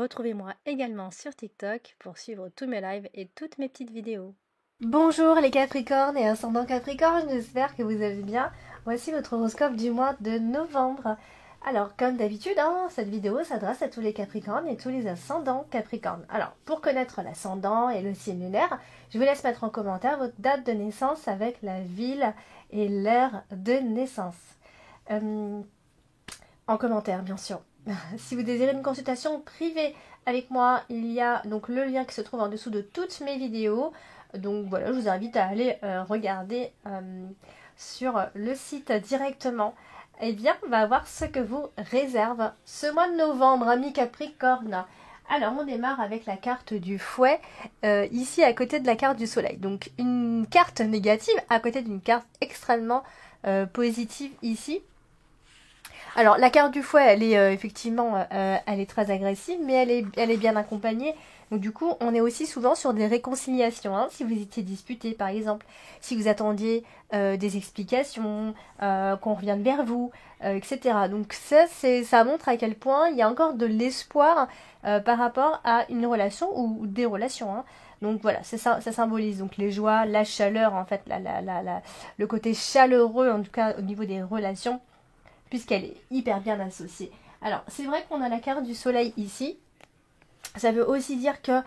Retrouvez-moi également sur TikTok pour suivre tous mes lives et toutes mes petites vidéos. Bonjour les Capricornes et ascendant Capricorne, j'espère que vous allez bien. Voici votre horoscope du mois de novembre. Alors, comme d'habitude, cette vidéo s'adresse à tous les Capricornes et tous les ascendants Capricornes. Alors, pour connaître l'ascendant et le signe lunaire, je vous laisse mettre en commentaire votre date de naissance avec la ville et l'heure de naissance. En commentaire, bien sûr. Si vous désirez une consultation privée avec moi, il y a donc le lien qui se trouve en dessous de toutes mes vidéos. Donc voilà, je vous invite à aller regarder sur le site directement. Eh bien, on va voir ce que vous réserve ce mois de novembre, amis Capricorne. Alors, on démarre avec la carte du fouet, ici à côté de la carte du soleil. Donc, une carte négative à côté d'une carte extrêmement positive ici. Alors, la carte du fouet, elle est effectivement, elle est très agressive, mais elle est bien accompagnée. Donc, du coup, on est aussi souvent sur des réconciliations. Si vous étiez disputé, par exemple, si vous attendiez des explications, qu'on revienne vers vous, etc. Donc, ça montre à quel point il y a encore de l'espoir par rapport à une relation ou des relations. Donc voilà, c'est ça, ça symbolise donc les joies, la chaleur, en fait, le côté chaleureux, en tout cas au niveau des relations puisqu'elle est hyper bien associée. Alors, c'est vrai qu'on a la carte du soleil ici. Ça veut aussi dire que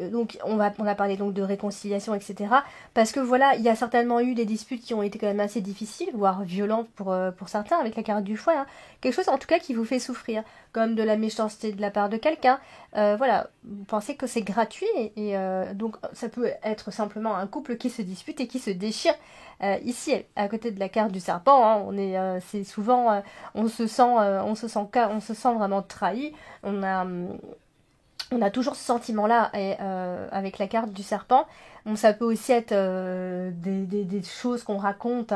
donc on a parlé donc de réconciliation, etc. Parce que voilà, il y a certainement eu des disputes qui ont été quand même assez difficiles, voire violentes pour certains avec la carte du fouet. Quelque chose en tout cas qui vous fait souffrir, comme de la méchanceté de la part de quelqu'un. Voilà, vous pensez que c'est gratuit et donc ça peut être simplement un couple qui se dispute et qui se déchire. Ici, à côté de la carte du serpent, c'est souvent, on se sent vraiment trahi. On a, on a toujours ce sentiment-là avec la carte du serpent. Bon, ça peut aussi être des choses qu'on raconte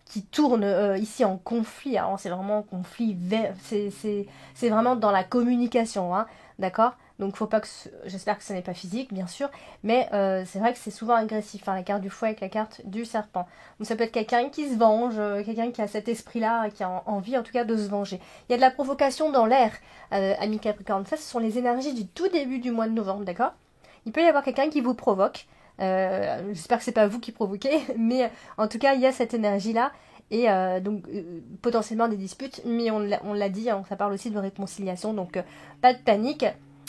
qui tournent ici en conflit. Alors c'est vraiment conflit, c'est vraiment dans la communication, d'accord. Donc faut pas que j'espère que ce n'est pas physique, bien sûr, mais c'est vrai que c'est souvent agressif, la carte du fouet avec la carte du serpent. Donc ça peut être quelqu'un qui se venge, quelqu'un qui a cet esprit-là, qui a envie en tout cas de se venger. Il y a de la provocation dans l'air, amis Capricorne. Ça, ce sont les énergies du tout début du mois de novembre, d'accord. Il peut y avoir quelqu'un qui vous provoque. J'espère que c'est pas vous qui provoquez, mais en tout cas, il y a cette énergie-là. Et donc, potentiellement des disputes, mais on l'a dit, ça parle aussi de réconciliation, donc pas de panique.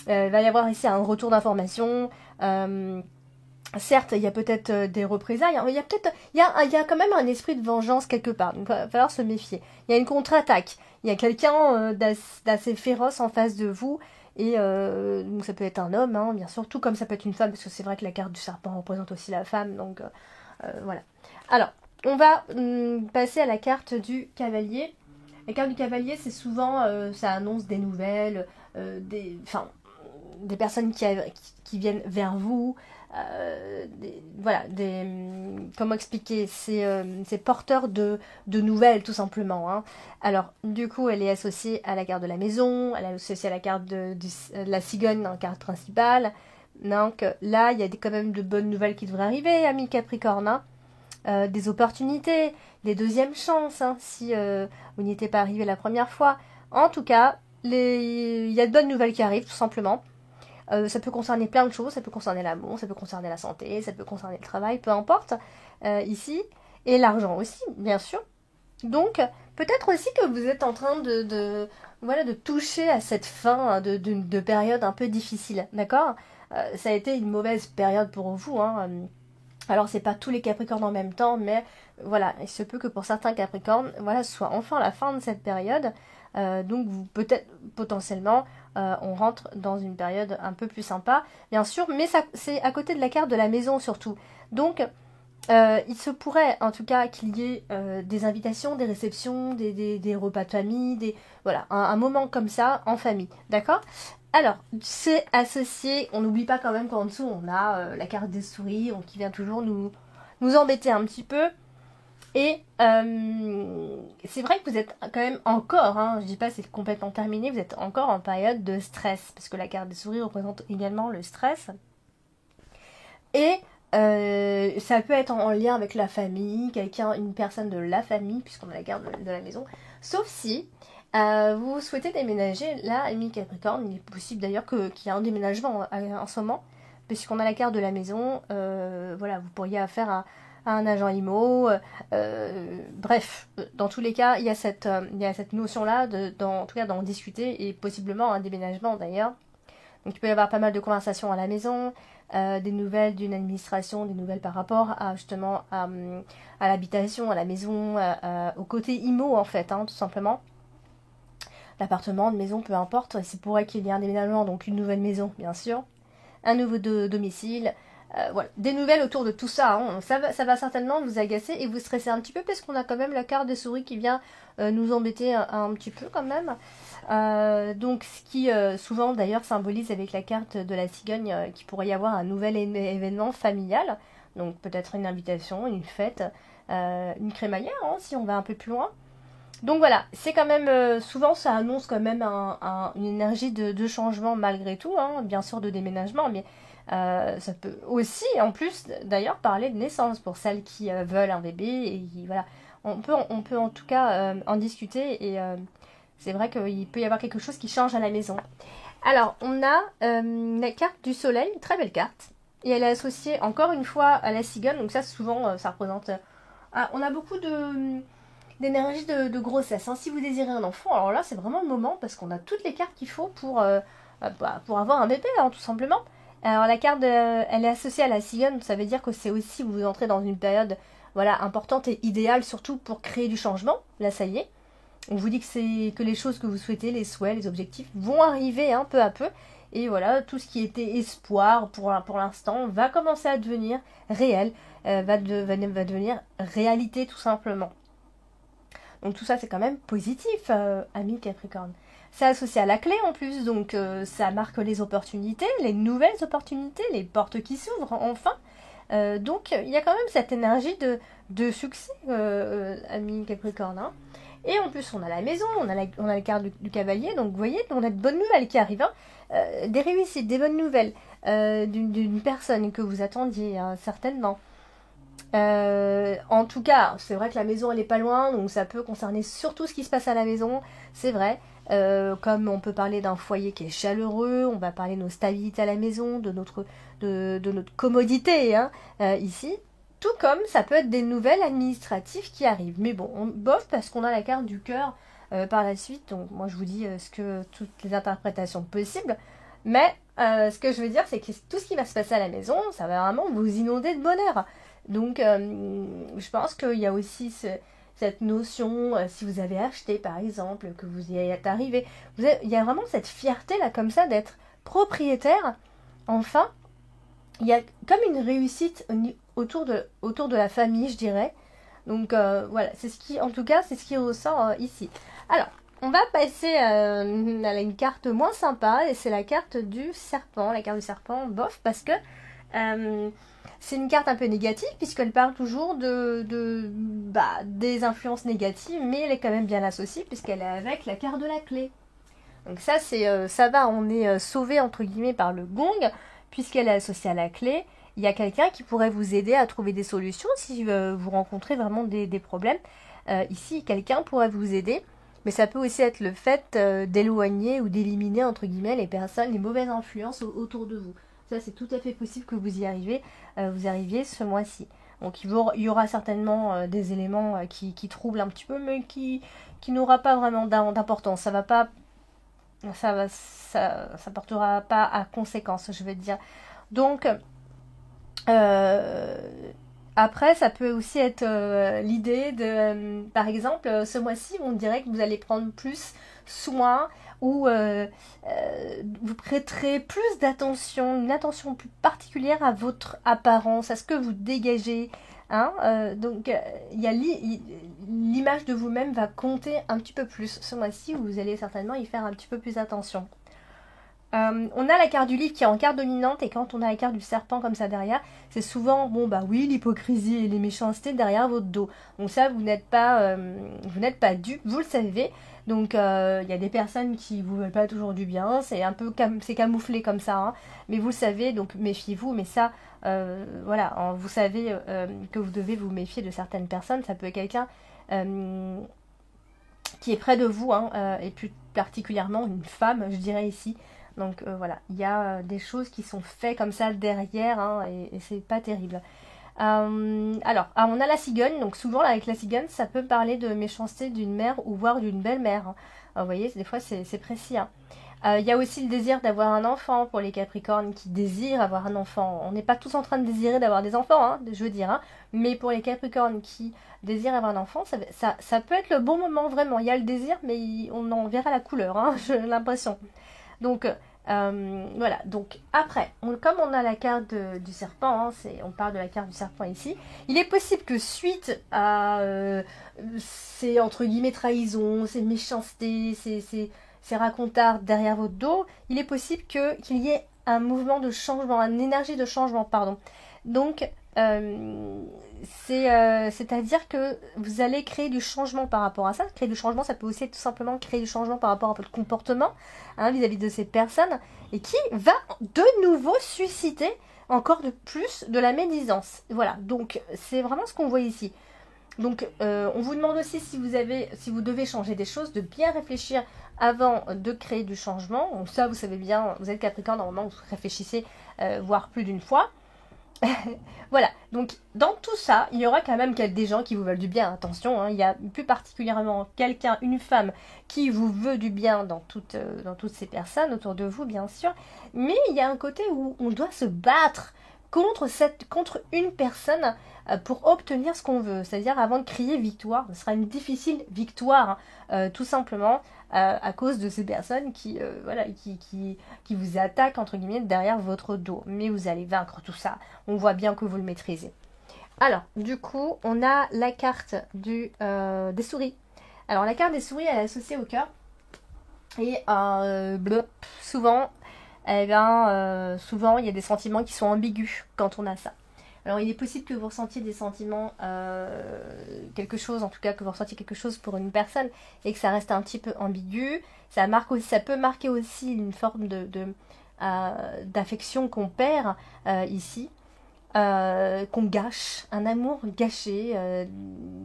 Il va y avoir ici un retour d'information. Certes, il y a peut-être des représailles, il y a quand même un esprit de vengeance quelque part, donc il va falloir se méfier. Il y a une contre-attaque, il y a quelqu'un d'assez féroce en face de vous, et donc ça peut être un homme, bien sûr, tout comme ça peut être une femme, parce que c'est vrai que la carte du serpent représente aussi la femme, donc voilà. Alors, on va passer à la carte du cavalier. La carte du cavalier, c'est souvent, ça annonce des nouvelles, des personnes qui viennent vers vous, comment expliquer, c'est porteur de nouvelles tout simplement. Alors du coup elle est associée à la carte de la maison, elle est associée à la carte de la cigogne en carte principale. Donc là il y a quand même de bonnes nouvelles qui devraient arriver, amis Capricorne. Des opportunités, des deuxièmes chances, si vous n'y étiez pas arrivé la première fois. En tout cas, il y a de bonnes nouvelles qui arrivent, tout simplement. Ça peut concerner plein de choses, ça peut concerner l'amour, ça peut concerner la santé, ça peut concerner le travail, peu importe, ici. Et l'argent aussi, bien sûr. Donc, peut-être aussi que vous êtes en train de toucher à cette fin de période un peu difficile, d'accord. Ça a été une mauvaise période pour vous, Alors, c'est pas tous les Capricornes en même temps, mais voilà, il se peut que pour certains Capricornes, voilà, ce soit enfin la fin de cette période. Donc, vous peut-être potentiellement, on rentre dans une période un peu plus sympa, bien sûr, mais ça, c'est à côté de la carte de la maison surtout. Donc, il se pourrait en tout cas qu'il y ait des invitations, des réceptions, des repas de famille, voilà, un moment comme ça en famille, d'accord. Alors, c'est associé, on n'oublie pas quand même qu'en dessous on a la carte des souris qui vient toujours nous embêter un petit peu. Et c'est vrai que vous êtes quand même encore, je dis pas c'est complètement terminé, vous êtes encore en période de stress, parce que la carte des souris représente également le stress. Et ça peut être en lien avec la famille, une personne de la famille, puisqu'on a la carte de la maison. Sauf si Vous souhaitez déménager, là, ami Capricorne, il est possible d'ailleurs qu'il y ait un déménagement en ce moment, puisqu'on a la carte de la maison, voilà, vous pourriez affaire à un agent IMO, bref, dans tous les cas, il y a cette notion-là, en tout cas d'en discuter, et possiblement un déménagement d'ailleurs. Donc il peut y avoir pas mal de conversations à la maison, des nouvelles d'une administration, des nouvelles par rapport à justement à l'habitation, à la maison, au côté IMO en fait, hein, tout simplement. L'appartement, de maison, peu importe, c'est pourrait qu'il y ait un déménagement, donc une nouvelle maison bien sûr, un nouveau domicile, voilà, des nouvelles autour de tout ça, hein. Ça va certainement vous agacer et vous stresser un petit peu parce qu'on a quand même la carte des souris qui vient nous embêter un petit peu quand même. Donc ce qui souvent d'ailleurs symbolise avec la carte de la cigogne qu'il pourrait y avoir un nouvel événement familial, donc peut-être une invitation, une fête, une crémaillère hein, si on va un peu plus loin. Donc voilà, c'est quand même, souvent ça annonce quand même une énergie de changement malgré tout, hein, bien sûr de déménagement, mais ça peut aussi en plus d'ailleurs parler de naissance pour celles qui veulent un bébé, et voilà, on peut en tout cas en discuter, et c'est vrai qu'il peut y avoir quelque chose qui change à la maison. Alors, on a la carte du soleil, une très belle carte, et elle est associée encore une fois à la cigogne, donc ça souvent ça représente... on a beaucoup d'énergie de grossesse, hein. Si vous désirez un enfant, alors là c'est vraiment le moment, parce qu'on a toutes les cartes qu'il faut pour avoir un bébé, hein, tout simplement. Alors la carte, elle est associée à la cigogne, ça veut dire que c'est aussi, vous entrez dans une période voilà, importante et idéale, surtout pour créer du changement. Là ça y est, on vous dit que les choses que vous souhaitez, les souhaits, les objectifs vont arriver hein, peu à peu. Et voilà, tout ce qui était espoir pour l'instant va commencer à devenir réel, va devenir réalité tout simplement. Donc tout ça c'est quand même positif, ami Capricorne. C'est associé à la clé en plus, donc ça marque les opportunités, les nouvelles opportunités, les portes qui s'ouvrent enfin. Donc il y a quand même cette énergie de succès, ami Capricorne. Hein. Et en plus on a la maison, on a la carte du cavalier, donc vous voyez, on a de bonnes nouvelles qui arrivent. Hein. Des réussites, des bonnes nouvelles d'une personne que vous attendiez hein, certainement. En tout cas, c'est vrai que la maison elle est pas loin, donc ça peut concerner surtout ce qui se passe à la maison, c'est vrai. Comme on peut parler d'un foyer qui est chaleureux, on va parler de nos stabilités à la maison, de notre commodité hein, ici. Tout comme ça peut être des nouvelles administratives qui arrivent. Mais bon, on bof parce qu'on a la carte du cœur par la suite. Donc moi je vous dis toutes les interprétations possibles. Mais ce que je veux dire, c'est que tout ce qui va se passer à la maison, ça va vraiment vous inonder de bonheur. Donc, je pense qu'il y a aussi cette notion, si vous avez acheté par exemple, que vous y êtes arrivé, il y a vraiment cette fierté là comme ça d'être propriétaire. Enfin, il y a comme une réussite autour de la famille, je dirais. Donc voilà, en tout cas, c'est ce qui ressort ici. Alors, on va passer à une carte moins sympa, et c'est la carte du serpent. La carte du serpent, bof, parce que c'est une carte un peu négative puisqu'elle parle toujours des influences négatives, mais elle est quand même bien associée puisqu'elle est avec la carte de la clé. Donc ça ça va, on est sauvé entre guillemets par le gong puisqu'elle est associée à la clé. Il y a quelqu'un qui pourrait vous aider à trouver des solutions si vous rencontrez vraiment des problèmes. Ici, quelqu'un pourrait vous aider, mais ça peut aussi être le fait d'éloigner ou d'éliminer entre guillemets les personnes, les mauvaises influences autour de vous. Ça, c'est tout à fait possible que vous arriviez ce mois-ci. Donc, il y aura certainement des éléments qui troublent un petit peu, mais qui n'aura pas vraiment d'importance. Ça portera pas à conséquence, je veux dire. Donc, après, ça peut aussi être l'idée de, par exemple, ce mois-ci, on dirait que vous allez prendre plus soin ou vous prêterez plus d'attention, une attention plus particulière à votre apparence, à ce que vous dégagez. Hein, donc, l'image de vous-même va compter un petit peu plus ce mois-ci, où vous allez certainement y faire un petit peu plus attention. On a la carte du livre qui est en carte dominante, et quand on a la carte du serpent comme ça derrière, c'est souvent, bon bah oui, l'hypocrisie et les méchancetés derrière votre dos. Donc ça, vous n'êtes pas dupe, vous le savez. Donc il y a des personnes qui vous veulent pas toujours du bien, c'est un peu c'est camouflé comme ça, hein, mais vous le savez, donc méfiez-vous. Mais ça, voilà, hein, vous savez que vous devez vous méfier de certaines personnes. Ça peut être quelqu'un qui est près de vous, hein, et plus particulièrement une femme, je dirais ici. Donc voilà, il y a des choses qui sont faites comme ça derrière, hein, et c'est pas terrible. Alors, on a la cigogne, donc souvent avec la cigogne, ça peut parler de méchanceté d'une mère ou voire d'une belle-mère, hein. Vous voyez, des fois c'est précis, hein. Il y a aussi le désir d'avoir un enfant pour les Capricornes qui désirent avoir un enfant. On n'est pas tous en train de désirer d'avoir des enfants, hein, je veux dire, hein, mais pour les Capricornes qui désirent avoir un enfant, ça peut être le bon moment, vraiment. Il y a le désir, mais on en verra la couleur, hein, j'ai l'impression. Donc, voilà. Donc, après, comme on a la carte du serpent, hein, on parle de la carte du serpent ici, il est possible que suite à ces, entre guillemets, trahisons, ces méchancetés, ces racontards derrière votre dos, il est possible qu'il y ait un mouvement de changement, une énergie de changement, pardon. Donc, c'est-à-dire que vous allez créer du changement par rapport à ça. Créer du changement, ça peut aussi être tout simplement créer du changement par rapport à votre comportement, hein, vis-à-vis de ces personnes, et qui va de nouveau susciter encore de plus de la médisance. Voilà, donc c'est vraiment ce qu'on voit ici. Donc on vous demande aussi si vous devez changer des choses, de bien réfléchir avant de créer du changement. Donc ça, vous savez bien, vous êtes Capricorne, normalement vous réfléchissez voire plus d'une fois. Voilà, donc dans tout ça, il y aura quand même des gens qui vous veulent du bien, attention, hein, il y a plus particulièrement quelqu'un, une femme, qui vous veut du bien dans toutes ces personnes autour de vous, bien sûr, mais il y a un côté où on doit se battre contre une personne pour obtenir ce qu'on veut, c'est-à-dire avant de crier victoire, ce sera une difficile victoire, hein, tout simplement, à cause de ces personnes qui vous attaquent entre guillemets derrière votre dos. Mais vous allez vaincre tout ça. On voit bien que vous le maîtrisez. Alors, du coup, on a la carte des souris. Alors, la carte des souris, elle est associée au cœur. Et souvent, souvent, il y a des sentiments qui sont ambigus quand on a ça. Alors il est possible que vous ressentiez des sentiments, quelque chose, en tout cas que vous ressentiez quelque chose pour une personne et que ça reste un petit peu ambigu. Ça peut marquer aussi une forme d'affection qu'on perd ici, qu'on gâche, un amour gâché.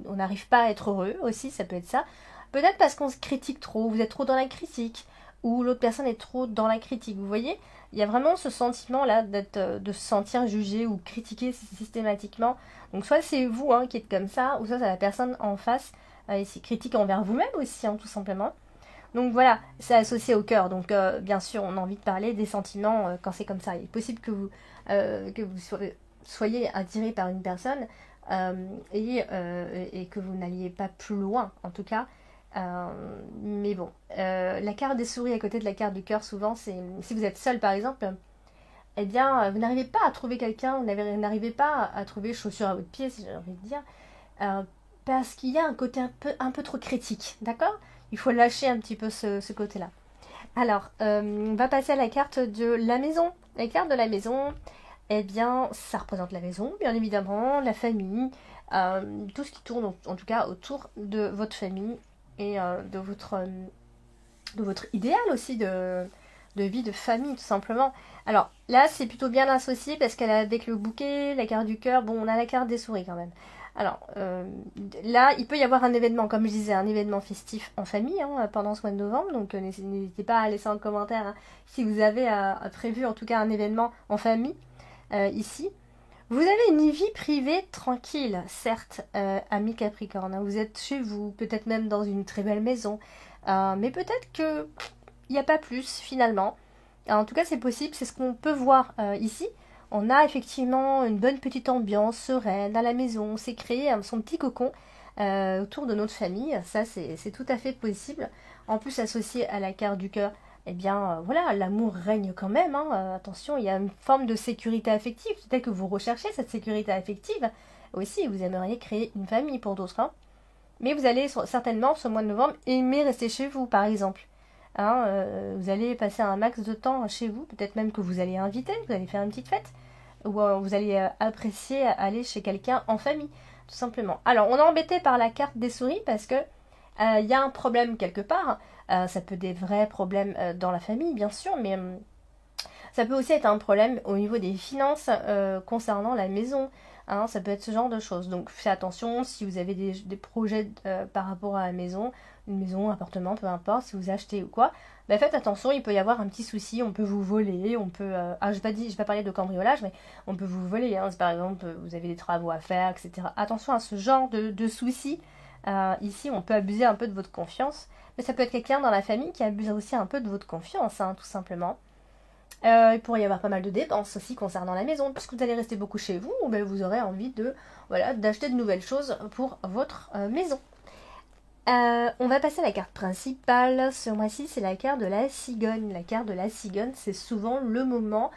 On n'arrive pas à être heureux aussi, ça peut être ça. Peut-être parce qu'on se critique trop, vous êtes trop dans la critique, ou l'autre personne est trop dans la critique, vous voyez? Il y a vraiment ce sentiment-là de se sentir jugé ou critiqué systématiquement. Donc soit c'est vous, hein, qui êtes comme ça, ou soit c'est la personne en face, et c'est critique envers vous-même aussi, hein, tout simplement. Donc voilà, c'est associé au cœur. Donc bien sûr, on a envie de parler des sentiments quand c'est comme ça. Il est possible que vous soyez attiré par une personne et que vous n'alliez pas plus loin, en tout cas. Mais bon, la carte des souris à côté de la carte du cœur, souvent, c'est si vous êtes seul par exemple, eh bien, vous n'arrivez pas à trouver quelqu'un, vous n'arrivez pas à trouver chaussure à votre pied, si j'ai envie de dire, parce qu'il y a un côté un peu trop critique, d'accord? Il faut lâcher un petit peu ce côté-là. Alors, on va passer à la carte de la maison. La carte de la maison, eh bien, ça représente la maison, bien évidemment, la famille, tout ce qui tourne en tout cas autour de votre famille et de votre idéal aussi de vie, de famille, tout simplement. Alors là, c'est plutôt bien associé parce qu'elle a avec le bouquet, la carte du cœur, bon, on a la carte des souris quand même. Alors là, il peut y avoir un événement, comme je disais, un événement festif en famille, hein, pendant ce mois de novembre, donc n'hésitez pas à laisser un commentaire, hein, si vous avez prévu en tout cas un événement en famille ici. Vous avez une vie privée tranquille, certes, ami Capricorne, hein, vous êtes chez vous, peut-être même dans une très belle maison, mais peut-être que il n'y a pas plus finalement. En tout cas, c'est possible, c'est ce qu'on peut voir ici. On a effectivement une bonne petite ambiance sereine à la maison, on s'est créé son petit cocon autour de notre famille, ça c'est tout à fait possible. En plus, associé à la carte du cœur, eh bien voilà, l'amour règne quand même, hein. Attention, il y a une forme de sécurité affective, peut-être que vous recherchez cette sécurité affective. Aussi, vous aimeriez créer une famille pour d'autres, hein. Mais vous allez certainement, ce mois de novembre, aimer rester chez vous, par exemple. Hein, vous allez passer un max de temps chez vous, peut-être même que vous allez inviter, vous allez faire une petite fête, ou vous allez apprécier aller chez quelqu'un en famille, tout simplement. Alors, on est embêté par la carte des souris parce que il y a un problème quelque part. Ça peut être des vrais problèmes dans la famille, bien sûr, mais Ça peut aussi être un problème au niveau des finances concernant la maison. Hein, ça peut être ce genre de choses. Donc faites attention si vous avez des projets par rapport à la maison, une maison, un appartement, peu importe, si vous achetez ou quoi. Ben faites attention, il peut y avoir un petit souci, on peut vous voler, on peut... je vais pas parler de cambriolage, mais on peut vous voler. Hein, si par exemple vous avez des travaux à faire, etc. Attention à ce genre de soucis. Ici, on peut abuser un peu de votre confiance. Mais ça peut être quelqu'un dans la famille qui abuse aussi un peu de votre confiance, hein, tout simplement. Il pourrait y avoir pas mal de dépenses aussi concernant la maison, puisque vous allez rester beaucoup chez vous, ben vous aurez envie d'acheter de nouvelles choses pour votre maison. On va passer à la carte principale. Ce mois-ci, c'est la carte de la cigogne. La carte de la cigogne, c'est souvent le moment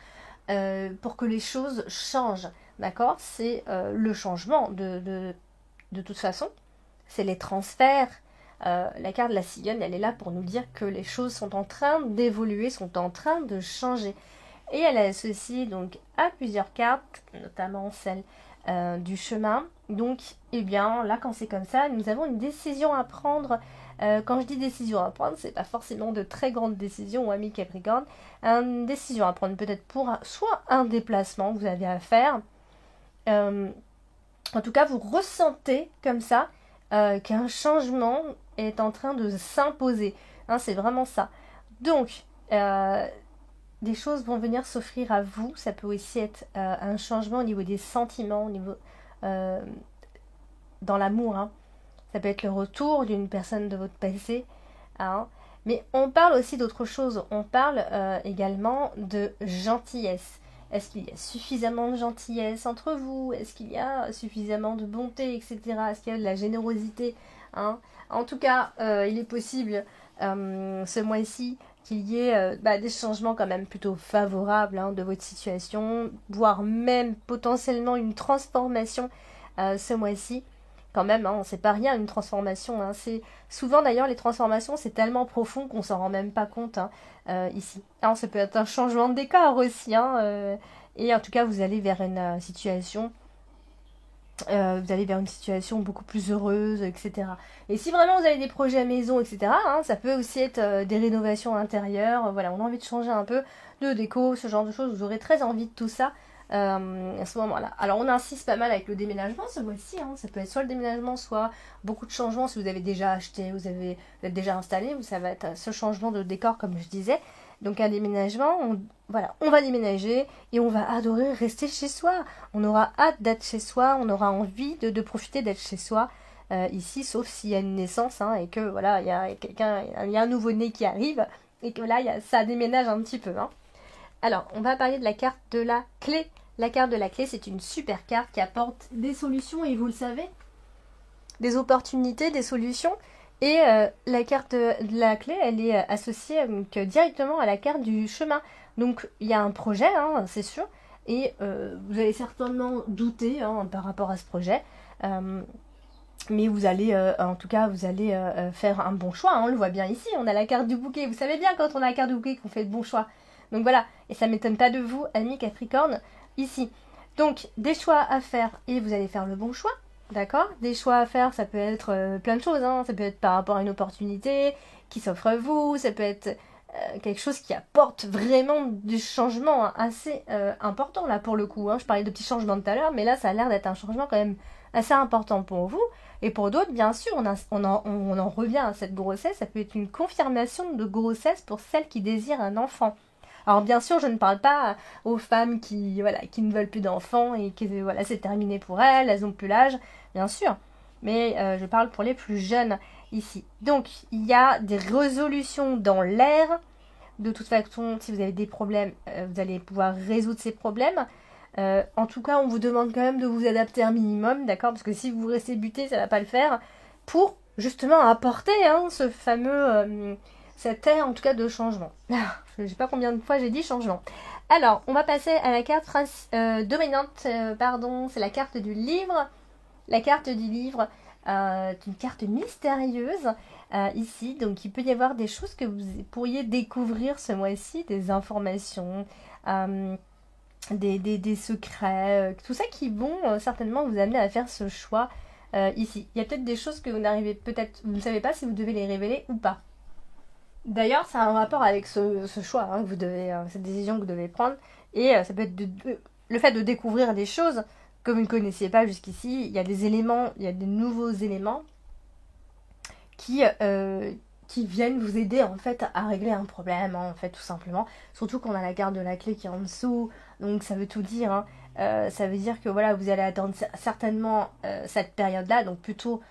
pour que les choses changent. D'accord? C'est le changement de toute façon. C'est les transferts. La carte de la cigogne, elle est là pour nous dire que les choses sont en train d'évoluer, sont en train de changer. Et elle est associée donc à plusieurs cartes, notamment celle du chemin. Donc, eh bien, là, quand c'est comme ça, nous avons une décision à prendre. Quand je dis décision à prendre, c'est pas forcément de très grandes décisions, ami Capricorne. Une décision à prendre peut-être pour soit un déplacement que vous avez à faire. En tout cas, vous ressentez comme ça qu'un changement est en train de s'imposer. Hein, c'est vraiment ça. Donc, des choses vont venir s'offrir à vous. Ça peut aussi être un changement au niveau des sentiments, au niveau dans l'amour. Hein. Ça peut être le retour d'une personne de votre passé. Hein. Mais on parle aussi d'autre chose. On parle également de gentillesse. Est-ce qu'il y a suffisamment de gentillesse entre vous? Est-ce qu'il y a suffisamment de bonté, etc. Est-ce qu'il y a de la générosité? Hein? En tout cas, il est possible ce mois-ci qu'il y ait des changements quand même plutôt favorables hein, de votre situation, voire même potentiellement une transformation ce mois-ci. Quand même, hein, c'est pas rien une transformation. Hein. C'est souvent d'ailleurs les transformations, c'est tellement profond qu'on s'en rend même pas compte hein, ici. Alors, ça peut être un changement de décor aussi. Hein, et en tout cas, vous allez vers une situation. Vous allez vers une situation beaucoup plus heureuse, etc. Et si vraiment vous avez des projets à maison, etc., hein, ça peut aussi être des rénovations intérieures. Voilà, on a envie de changer un peu de déco, ce genre de choses. Vous aurez très envie de tout ça à ce moment-là. Alors on insiste pas mal avec le déménagement ce mois-ci. Hein. Ça peut être soit le déménagement, soit beaucoup de changements si vous avez déjà acheté, vous êtes déjà installé. Ça va être ce changement de décor comme je disais. Donc un déménagement, on va déménager et on va adorer rester chez soi. On aura hâte d'être chez soi, on aura envie de profiter d'être chez soi ici, sauf s'il y a une naissance hein, et que voilà, il y a un nouveau-né qui arrive et que là, ça déménage un petit peu. Hein. Alors, on va parler de la carte de la clé. La carte de la clé, c'est une super carte qui apporte des solutions et vous le savez, des opportunités, des solutions. Et la carte de la clé, elle est associée directement à la carte du chemin. Donc il y a un projet, hein, c'est sûr, et vous allez certainement douter hein, par rapport à ce projet. Mais vous allez, en tout cas, vous allez faire un bon choix. Hein, on le voit bien ici, on a la carte du bouquet. Vous savez bien quand on a la carte du bouquet qu'on fait le bon choix. Donc voilà, et ça ne m'étonne pas de vous, amis Capricorne, ici. Donc des choix à faire et vous allez faire le bon choix. D'accord? Des choix à faire, ça peut être plein de choses. Hein. Ça peut être par rapport à une opportunité qui s'offre à vous. Ça peut être quelque chose qui apporte vraiment du changement assez important, là, pour le coup. Hein. Je parlais de petits changements tout à l'heure, mais là, ça a l'air d'être un changement quand même assez important pour vous. Et pour d'autres, bien sûr, on en revient à cette grossesse. Ça peut être une confirmation de grossesse pour celles qui désirent un enfant. Alors bien sûr, je ne parle pas aux femmes qui ne veulent plus d'enfants et que voilà, c'est terminé pour elles n'ont plus l'âge, bien sûr. Mais je parle pour les plus jeunes ici. Donc, il y a des résolutions dans l'air. De toute façon, si vous avez des problèmes, vous allez pouvoir résoudre ces problèmes. En tout cas, on vous demande quand même de vous adapter un minimum, d'accord? Parce que si vous restez buté, ça ne va pas le faire. Pour justement apporter hein, ce fameux... cette ère en tout cas de changement. Je ne sais pas combien de fois j'ai dit changement. Alors, on va passer à la carte dominante, c'est la carte du livre. La carte du livre est une carte mystérieuse ici, donc il peut y avoir des choses que vous pourriez découvrir ce mois-ci, des informations, des secrets, tout ça qui vont certainement vous amener à faire ce choix ici. Il y a peut-être des choses que vous ne savez pas si vous devez les révéler ou pas. D'ailleurs, ça a un rapport avec ce choix hein, que vous devez, cette décision que vous devez prendre. Et ça peut être le fait de découvrir des choses que vous ne connaissiez pas jusqu'ici. Il y a des éléments, il y a des nouveaux éléments qui, qui viennent vous aider en fait à régler un problème, hein, en fait, tout simplement. Surtout qu'on a la carte de la clé qui est en dessous, donc ça veut tout dire. Hein. Ça veut dire que voilà, vous allez attendre certainement cette période-là, donc plutôt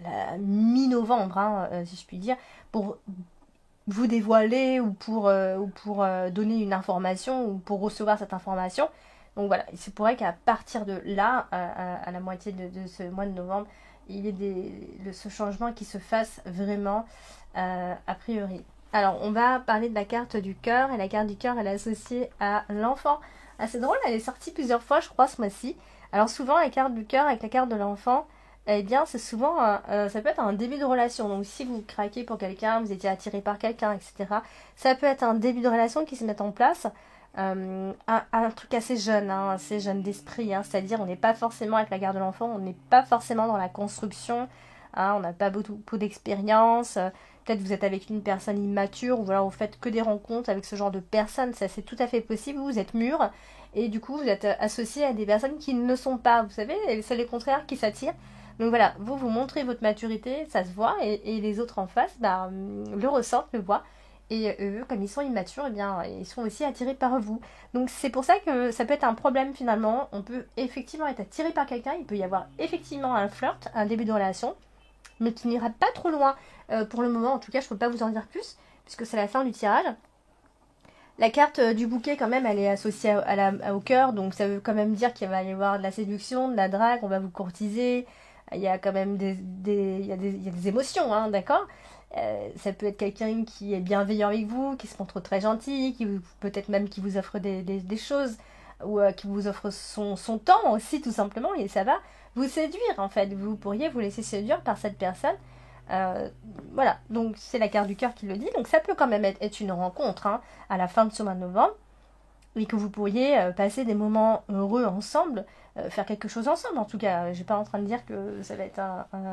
la mi-novembre, hein, si je puis dire, pour vous dévoiler ou pour donner une information ou pour recevoir cette information. Donc voilà, il se pourrait qu'à partir de là, à la moitié de ce mois de novembre, il y ait ce changement qui se fasse vraiment a priori. Alors, on va parler de la carte du cœur, et la carte du cœur, elle est associée à l'enfant. Ah, c'est drôle, elle est sortie plusieurs fois, je crois, ce mois-ci. Alors, souvent, la carte du cœur avec la carte de l'enfant, eh bien, c'est souvent, ça peut être un début de relation. Donc, si vous craquez pour quelqu'un, vous étiez attiré par quelqu'un, etc., ça peut être un début de relation qui se met en place. Un truc assez jeune d'esprit, hein, c'est-à-dire on n'est pas forcément avec la garde de l'enfant, on n'est pas forcément dans la construction, hein, on n'a pas beaucoup d'expérience, peut-être vous êtes avec une personne immature, ou voilà, vous faites que des rencontres avec ce genre de personnes, ça c'est tout à fait possible, vous êtes mûr, et du coup vous êtes associé à des personnes qui ne le sont pas, vous savez, c'est les contraires qui s'attirent. Donc voilà, vous montrez votre maturité, ça se voit, et les autres en face bah, le ressentent, le voient. Et eux, comme ils sont immatures, eh bien, ils sont aussi attirés par vous. Donc c'est pour ça que ça peut être un problème finalement. On peut effectivement être attiré par quelqu'un, il peut y avoir effectivement un flirt, un début de relation, mais qui n'ira pas trop loin pour le moment. En tout cas, je ne peux pas vous en dire plus, puisque c'est la fin du tirage. La carte du bouquet, quand même, elle est associée au cœur, donc ça veut quand même dire qu'il va y avoir de la séduction, de la drague, on va vous courtiser. Il y a quand même il y a des émotions, hein, d'accord. Ça peut être quelqu'un qui est bienveillant avec vous, qui se montre très gentil, peut-être même qui vous offre des choses, ou qui vous offre son temps aussi, tout simplement, et ça va vous séduire, en fait. Vous pourriez vous laisser séduire par cette personne. Euh, voilà, donc c'est la carte du cœur qui le dit, donc ça peut quand même être une rencontre hein, à la fin de ce mois de novembre, et que vous pourriez passer des moments heureux ensemble, faire quelque chose ensemble. En tout cas, je suis pas en train de dire que ça va être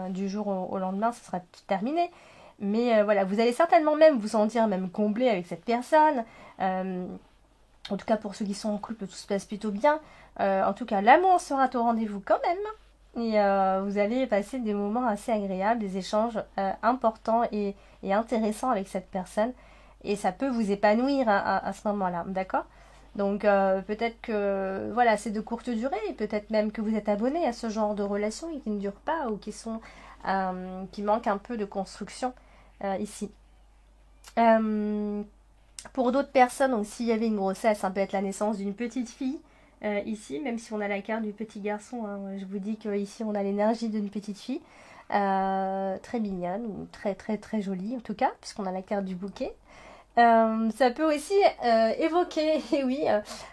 du jour au lendemain, ça sera terminé. Mais voilà, vous allez certainement même vous sentir même comblé avec cette personne. Euh, en tout cas, pour ceux qui sont en couple, tout se passe plutôt bien. En tout cas, l'amour sera au rendez-vous quand même. Et vous allez passer des moments assez agréables, des échanges importants et intéressants avec cette personne. Et ça peut vous épanouir à ce moment-là, d'accord? Donc peut-être que voilà, c'est de courte durée, et peut-être même que vous êtes abonné à ce genre de relations et qui ne durent pas ou qui manquent un peu de construction ici. Euh, pour d'autres personnes, donc s'il y avait une grossesse, ça peut être la naissance d'une petite fille ici, même si on a la carte du petit garçon. Hein, je vous dis qu'ici on a l'énergie d'une petite fille, très mignonne, ou très très très jolie en tout cas, puisqu'on a la carte du bouquet. Ça peut aussi évoquer, et oui,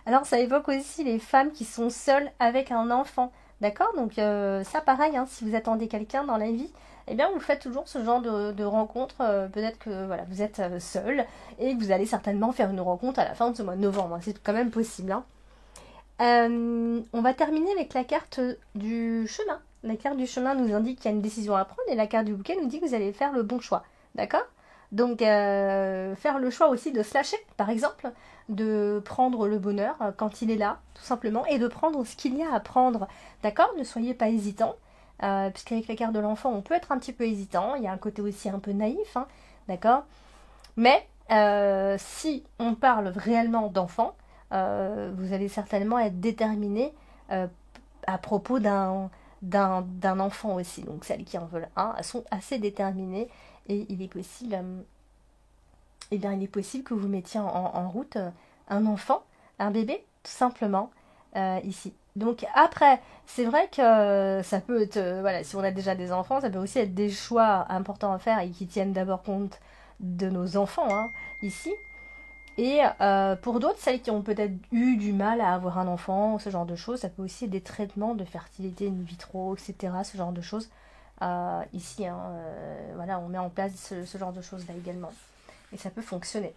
alors ça évoque aussi les femmes qui sont seules avec un enfant, d'accord? Donc ça pareil, hein, si vous attendez quelqu'un dans la vie, eh bien vous faites toujours ce genre de rencontre, peut-être que voilà, vous êtes seul et que vous allez certainement faire une rencontre à la fin de ce mois de novembre, hein, c'est quand même possible. Hein. On va terminer avec la carte du chemin. La carte du chemin nous indique qu'il y a une décision à prendre et la carte du bouquet nous dit que vous allez faire le bon choix, d'accord? Donc, faire le choix aussi de se lâcher, par exemple, de prendre le bonheur quand il est là, tout simplement, et de prendre ce qu'il y a à prendre. D'accord? Ne soyez pas hésitant, puisqu'avec la carte de l'enfant, on peut être un petit peu hésitant. Il y a un côté aussi un peu naïf, hein, d'accord? Mais si on parle réellement d'enfant, vous allez certainement être déterminé euh, à propos d'un enfant aussi. Donc, celles qui en veulent un, elles sont assez déterminées et il est possible eh bien, il est possible que vous mettiez en route un enfant, un bébé, tout simplement, ici. Donc après, c'est vrai que ça peut être, voilà, si on a déjà des enfants, ça peut aussi être des choix importants à faire et qui tiennent d'abord compte de nos enfants, hein, ici. Et pour d'autres, celles qui ont peut-être eu du mal à avoir un enfant, ce genre de choses, ça peut aussi être des traitements de fertilité in vitro, etc., ce genre de choses. Ici, hein, voilà, on met en place ce genre de choses-là également. Et ça peut fonctionner.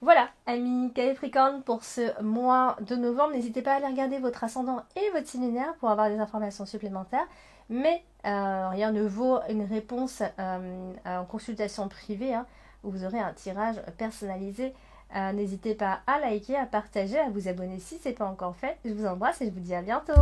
Voilà, amis Capricorne, pour ce mois de novembre. N'hésitez pas à aller regarder votre ascendant et votre signe lunaire pour avoir des informations supplémentaires. Mais rien ne vaut une réponse en consultation privée. Hein. où vous aurez un tirage personnalisé. N'hésitez pas à liker, à partager, à vous abonner si ce n'est pas encore fait. Je vous embrasse et je vous dis à bientôt.